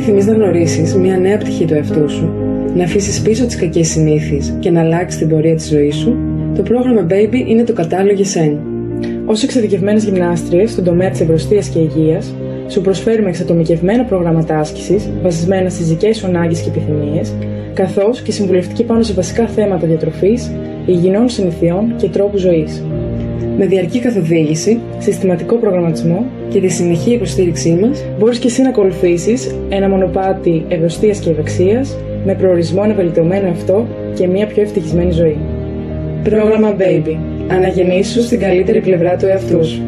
επιθυμείς να γνωρίσεις μια νέα πτυχή του εαυτού σου, να αφήσεις πίσω τις κακές συνήθειες και να αλλάξεις την πορεία της ζωής σου, το πρόγραμμα Baby είναι το κατάλληλο για σένα. Ως εξειδικευμένες γυμνάστριες στον τομέα της ευρωστίας και υγείας, σου προσφέρουμε εξατομικευμένα προγράμματα άσκησης βασισμένα στις δικές σου ανάγκες και επιθυμίες, καθώς και συμβουλευτική πάνω σε βασικά θέματα διατροφής, υγιεινών συνηθειών και τρόπου ζωής. Με διαρκή καθοδήγηση, συστηματικό προγραμματισμό και τη συνεχή υποστήριξή μας, μπορείς και εσύ να ακολουθήσεις ένα μονοπάτι ευρωστίας και ευεξίας με προορισμό ένα βελτιωμένο εαυτό και μια πιο ευτυχισμένη ζωή. Πρόγραμμα Baby. Αναγεννήσου στην καλύτερη πλευρά του εαυτού σου.